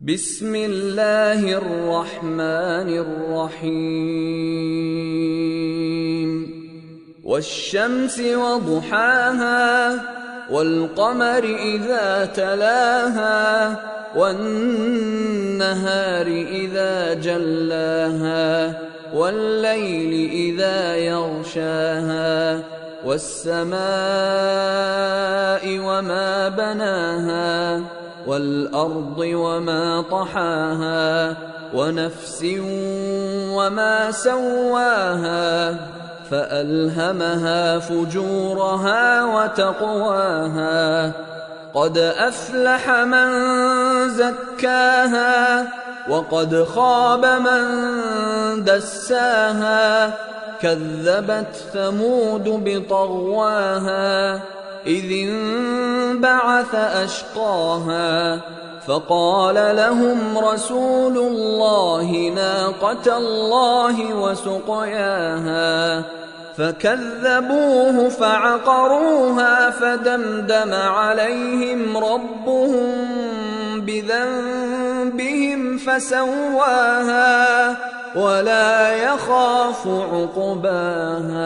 بسم الله الرحمن الرحيم والشمس وضحاها والقمر إذا تلاها والنهار إذا جلاها والليل إذا يغشاها والسماء وما بناها والأرض وما طحاها ونفس وما سواها فألهمها فجورها وتقواها قد أفلح من زكاها وقد خاب من دساها كذبت ثمود بطغواها إذ انبعث أشقاها فقال لهم رسول الله ناقة الله وسقياها فكذبوه فعقروها فدمدم عليهم ربهم بذنبهم فسواها ولا يخاف عقباها.